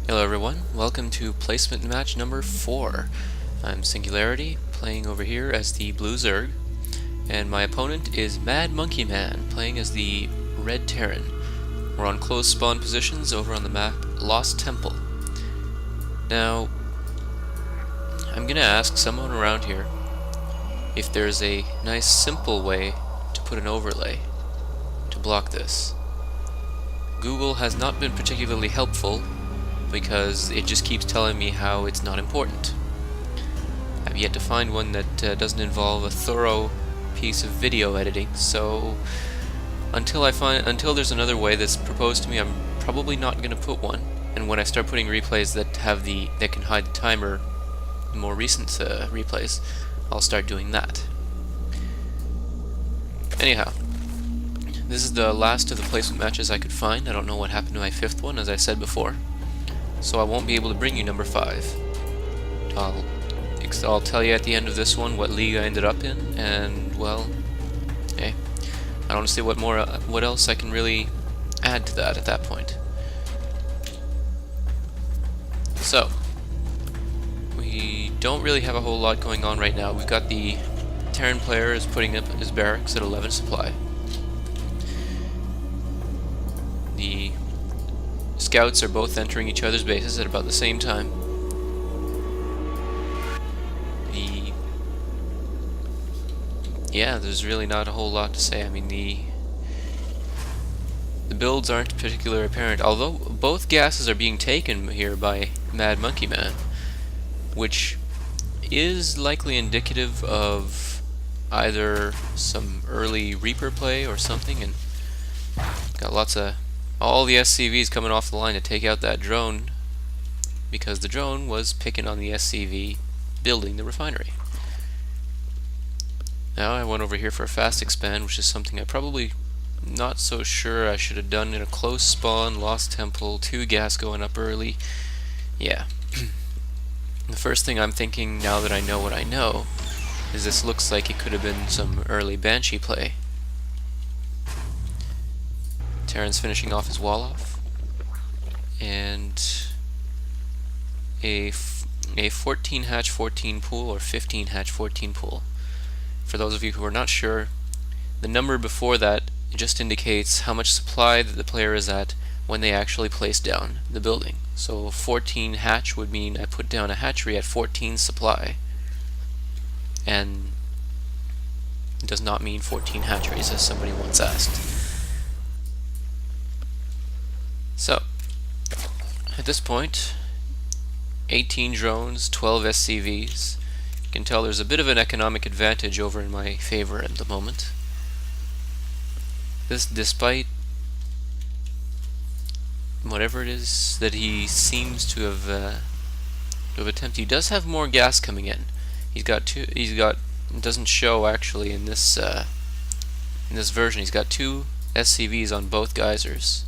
Hello everyone, welcome to placement match number 4. I'm Singularity, playing over here as the blue Zerg, and my opponent is MadMonkeyMan, playing as the red Terran. We're on close spawn positions over on the map Lost Temple. Now, I'm gonna ask someone around here if there's a nice simple way to put an overlay to block this. Google has not been particularly helpful because it just keeps telling me how it's not important. I've yet to find one that doesn't involve a thorough piece of video editing, so until there's another way that's proposed to me, I'm probably not going to put one. And when I start putting replays that can hide the timer, more recent replays, I'll start doing that. Anyhow, this is the last of the placement matches I could find. I don't know what happened to my 5th one, as I said before, so I won't be able to bring you number 5. I'll tell you at the end of this one what league I ended up in, and well, hey, I don't see what else I can really add to that at that point. So, we don't really have a whole lot going on right now. We've got the Terran player is putting up his barracks at 11 supply. The scouts are both entering each other's bases at about the same time. Yeah, there's really not a whole lot to say. I mean, the builds aren't particularly apparent, although both gases are being taken here by MadMonkeyMan, which is likely indicative of either some early Reaper play or something, and got all the SCVs coming off the line to take out that drone, because the drone was picking on the SCV building the refinery. Now I went over here for a fast expand, which is something I probably not so sure I should have done in a close spawn, Lost Temple, 2 gas going up early. Yeah. The first thing I'm thinking, now that I know what I know, is this looks like it could have been some early Banshee play. Terran's finishing off his wall off, and a 14 hatch 14 pool or 15 hatch 14 pool. For those of you who are not sure, the number before that just indicates how much supply that the player is at when they actually place down the building. So 14 hatch would mean I put down a hatchery at 14 supply, and it does not mean 14 hatcheries, as somebody once asked. So, at this point, 18 drones, 12 SCVs. You can tell there's a bit of an economic advantage over in my favor at the moment. This despite whatever it is that he seems to have attempted. He does have more gas coming in. It doesn't show actually in this version. He's got 2 SCVs on both geysers,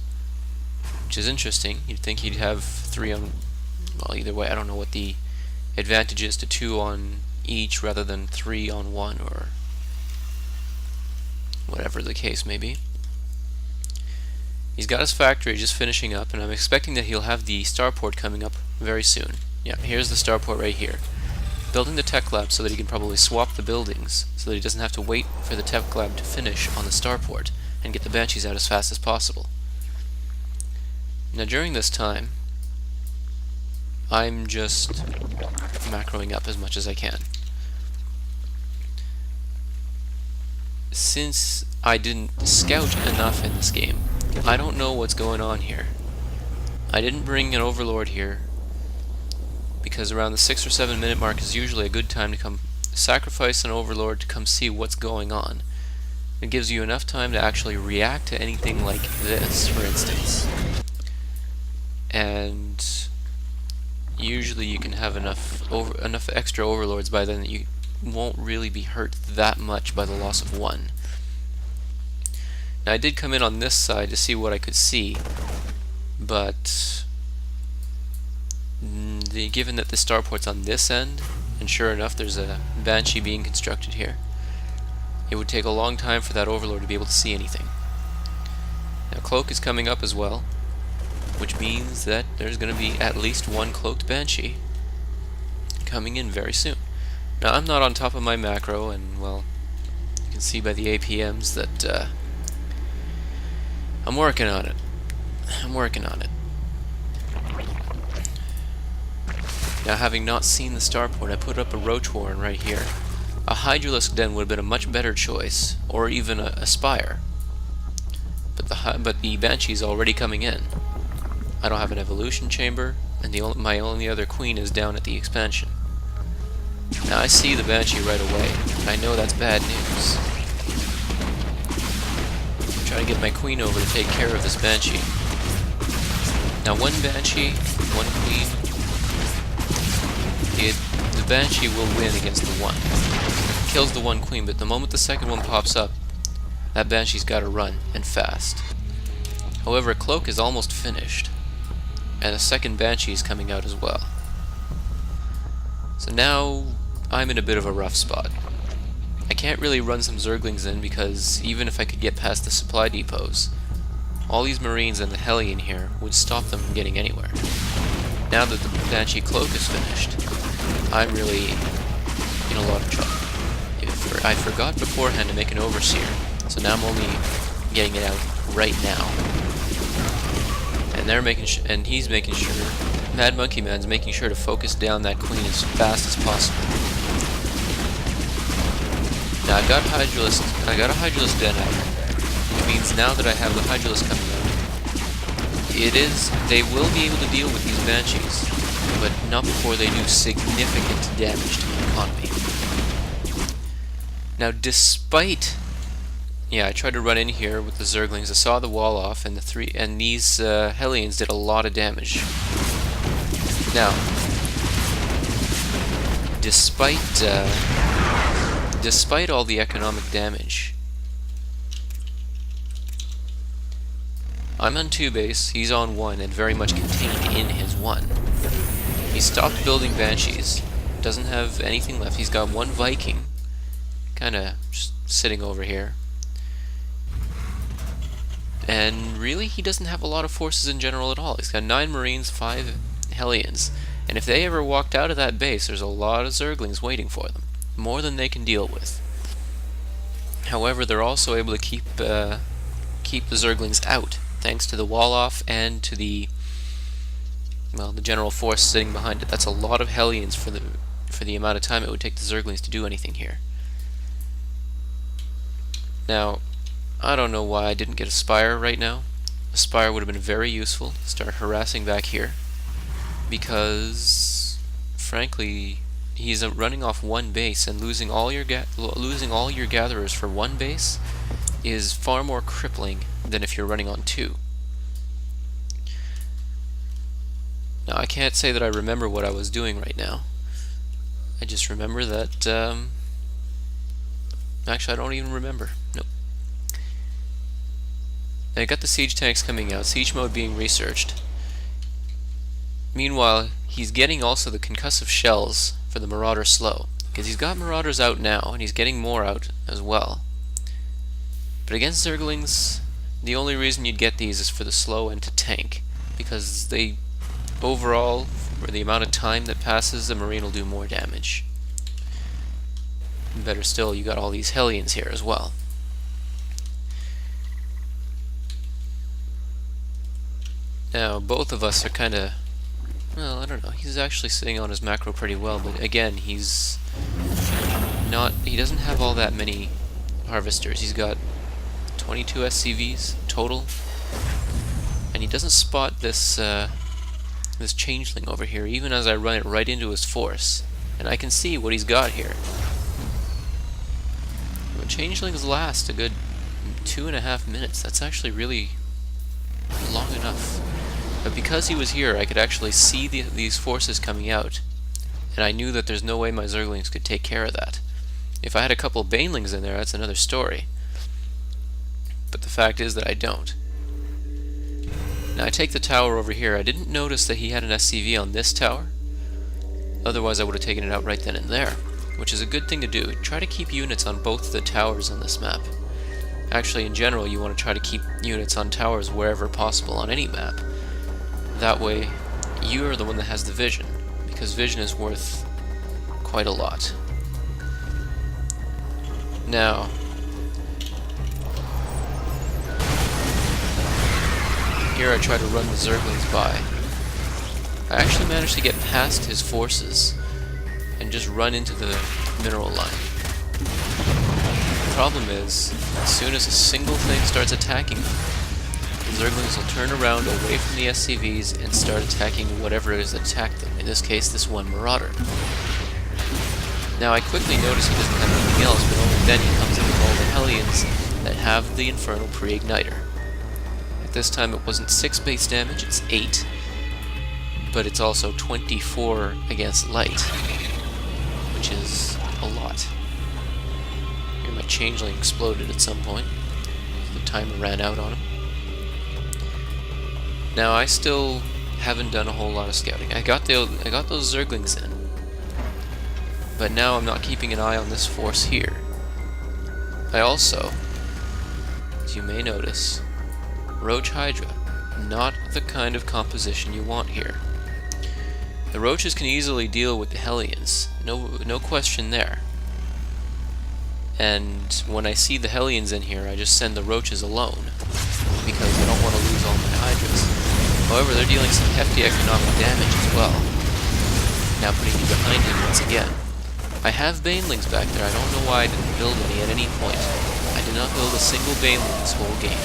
which is interesting. You'd think he'd have 3 on, well, either way, I don't know what the advantage is to 2 on each rather than 3 on 1, or whatever the case may be. He's got his factory just finishing up, and I'm expecting that he'll have the starport coming up very soon. Yeah, here's the starport right here. Building the tech lab so that he can probably swap the buildings, so that he doesn't have to wait for the tech lab to finish on the starport and get the Banshees out as fast as possible. Now during this time, I'm just macroing up as much as I can. Since I didn't scout enough in this game, I don't know what's going on here. I didn't bring an overlord here because around the 6 or 7 minute mark is usually a good time to come sacrifice an overlord to come see what's going on. It gives you enough time to actually react to anything like this, for instance. And usually you can have enough extra overlords by then that you won't really be hurt that much by the loss of 1. Now I did come in on this side to see what I could see, but given that the starport's on this end, and sure enough there's a Banshee being constructed here, it would take a long time for that overlord to be able to see anything. Now Cloak is coming up as well. which means that there's going to be at least one cloaked banshee coming in very soon. Now, I'm not on top of my macro, and, well, you can see by the APMs that I'm working on it. I'm working on it. Now, having not seen the starport, I put up a roach warren right here. A hydralisk den would have been a much better choice, or even a spire. But the banshee's already coming in. I don't have an evolution chamber, and my only other queen is down at the expansion. Now, I see the banshee right away. I know that's bad news. I'm trying to get my queen over to take care of this banshee. Now, one banshee, one queen. The banshee will win against the one. Kills the one queen, but the moment the second one pops up, that banshee's got to run, and fast. However, a cloak is almost finished, and a second banshee is coming out as well. So now, I'm in a bit of a rough spot. I can't really run some Zerglings in because even if I could get past the supply depots, all these Marines and the Hellion here would stop them from getting anywhere. Now that the Banshee Cloak is finished, I'm really in a lot of trouble. I forgot beforehand to make an Overseer, so now I'm only getting it out right now. And and he's making sure, MadMonkeyMan's making sure to focus down that queen as fast as possible. Now I got a Hydralisk Den out, which means now that I have the Hydralisk coming out, they will be able to deal with these Banshees, but not before they do significant damage to the economy. Now, I tried to run in here with the Zerglings. I saw the wall off, and these Hellions did a lot of damage. Now, despite all the economic damage, I'm on 2 base, he's on 1, and very much contained in his 1. He stopped building Banshees, doesn't have anything left. He's got 1 Viking, kinda just sitting over here. And really, he doesn't have a lot of forces in general at all. He's got 9 Marines, 5 Hellions, and if they ever walked out of that base, there's a lot of Zerglings waiting for them. More than they can deal with. However, they're also able to keep the Zerglings out, thanks to the wall off and to the general force sitting behind it. That's a lot of Hellions for the amount of time it would take the Zerglings to do anything here. Now, I don't know why I didn't get a Spire right now. A Spire would have been very useful to start harassing back here, because frankly, he's running off 1 base, and losing all your gatherers for 1 base is far more crippling than if you're running on 2. Now, I can't say that I remember what I was doing right now. I just remember that, actually, I don't even remember. Nope. I got the siege tanks coming out, siege mode being researched. Meanwhile, he's getting also the concussive shells for the Marauder slow, because he's got Marauders out now, and he's getting more out as well. But against Zerglings, the only reason you'd get these is for the slow and to tank, because they, overall, for the amount of time that passes, the Marine will do more damage. And better still, you got all these Hellions here as well. Now, both of us are kinda, well, I don't know, he's actually sitting on his macro pretty well, but again, he doesn't have all that many harvesters. He's got 22 SCVs total, and he doesn't spot this this changeling over here, even as I run it right into his force, and I can see what he's got here. But changelings last a good 2.5 minutes. That's actually really long enough. But because he was here, I could actually see these forces coming out, and I knew that there's no way my Zerglings could take care of that. If I had a couple of Banelings in there, that's another story. But the fact is that I don't. Now I take the tower over here. I didn't notice that he had an SCV on this tower. Otherwise I would have taken it out right then and there, which is a good thing to do. Try to keep units on both the towers on this map. Actually, in general, you want to try to keep units on towers wherever possible on any map. That way, you are the one that has the vision, because vision is worth quite a lot. Now, here I try to run the Zerglings by. I actually managed to get past his forces and just run into the mineral line. The problem is, as soon as a single thing starts attacking them, the Zerglings will turn around away from the SCVs and start attacking whatever it is that attacked them. In this case, this one Marauder. Now I quickly notice he doesn't have anything else, but only then he comes in with all the Hellions that have the Infernal Pre-Igniter. At this time it wasn't 6 base damage, it's 8. But it's also 24 against light, which is a lot. Here my Changeling exploded at some point. The timer ran out on him. Now I still haven't done a whole lot of scouting. I got those Zerglings in, but now I'm not keeping an eye on this force here. I also, as you may notice, Roach Hydra, not the kind of composition you want here. The Roaches can easily deal with the Hellions, no question there. And when I see the Hellions in here, I just send the Roaches alone, because I don't want to lose all my Hydras. However, they're dealing some hefty economic damage as well. Now putting me behind him once again. I have Banelings back there. I don't know why I didn't build any at any point. I did not build a single Baneling this whole game.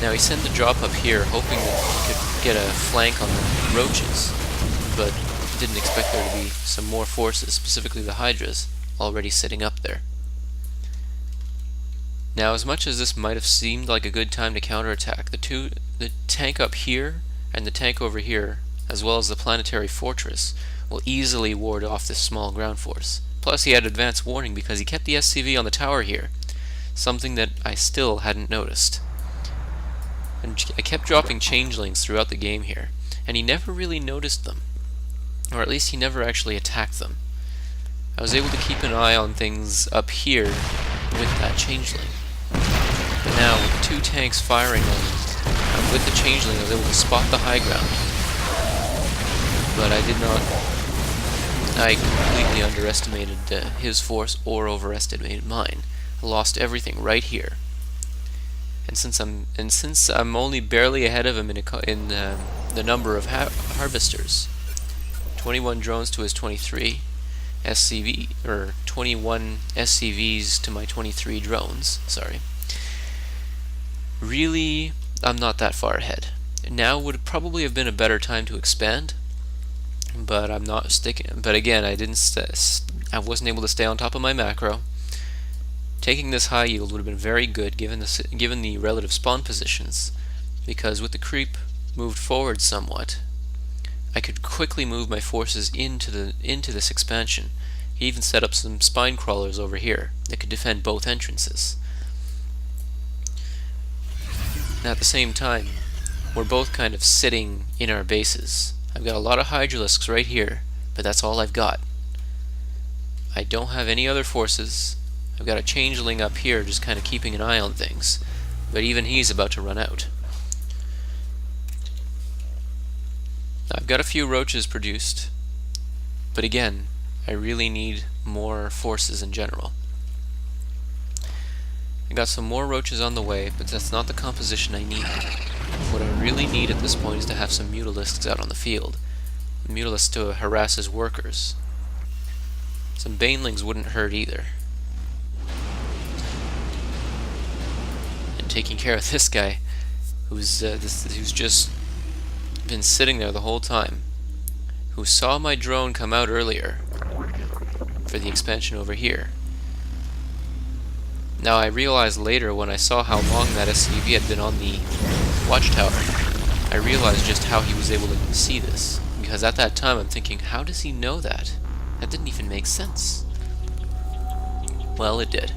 Now he sent the drop up here, hoping that he could get a flank on the Roaches, but didn't expect there to be some more forces, specifically the Hydras, already sitting up there. Now, as much as this might have seemed like a good time to counterattack, the tank up here and the tank over here, as well as the planetary fortress, will easily ward off this small ground force. Plus he had advance warning because he kept the SCV on the tower here, something that I still hadn't noticed. And I kept dropping Changelings throughout the game here, and he never really noticed them. Or at least he never actually attacked them. I was able to keep an eye on things up here with that Changeling. But now, with 2 tanks firing on him, with the Changeling I was able to spot the high ground. But I completely underestimated his force or overestimated mine. I lost everything right here. And since I'm only barely ahead of him in the number of harvesters, 21 drones to his 23 SCV, or 21 SCVs to my 23 drones. Sorry. Really, I'm not that far ahead. Now would probably have been a better time to expand, but I'm not sticking. But again, I wasn't able to stay on top of my macro. Taking this high yield would have been very good given the relative spawn positions, because with the creep moved forward somewhat, I could quickly move my forces into this expansion. He even set up some spine crawlers over here that could defend both entrances. Now at the same time, we're both kind of sitting in our bases. I've got a lot of Hydralisks right here, but that's all I've got. I don't have any other forces. I've got a Changeling up here just kind of keeping an eye on things, but even he's about to run out. I've got a few Roaches produced, but again, I really need more forces in general. I got some more Roaches on the way, but that's not the composition I need. What I really need at this point is to have some Mutalisks out on the field. Mutalisks to harass his workers. Some Banelings wouldn't hurt either. And taking care of this guy, who's just been sitting there the whole time, who saw my drone come out earlier for the expansion over here. Now I realized later when I saw how long that SCV had been on the watchtower, I realized just how he was able to see this, because at that time I'm thinking, how does he know that? That didn't even make sense. Well, it did.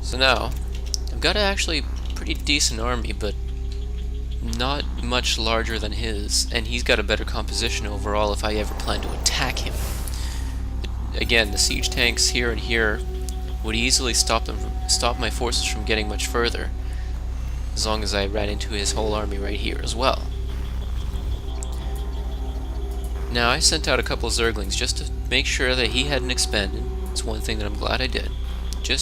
So now, I've got actually a pretty decent army, but not much larger than his, and he's got a better composition overall if I ever plan to attack him. Again, the siege tanks here and here would easily stop my forces from getting much further. as long as I ran into his whole army right here as well. Now I sent out a couple of Zerglings just to make sure that he hadn't expanded. It's one thing that I'm glad I did.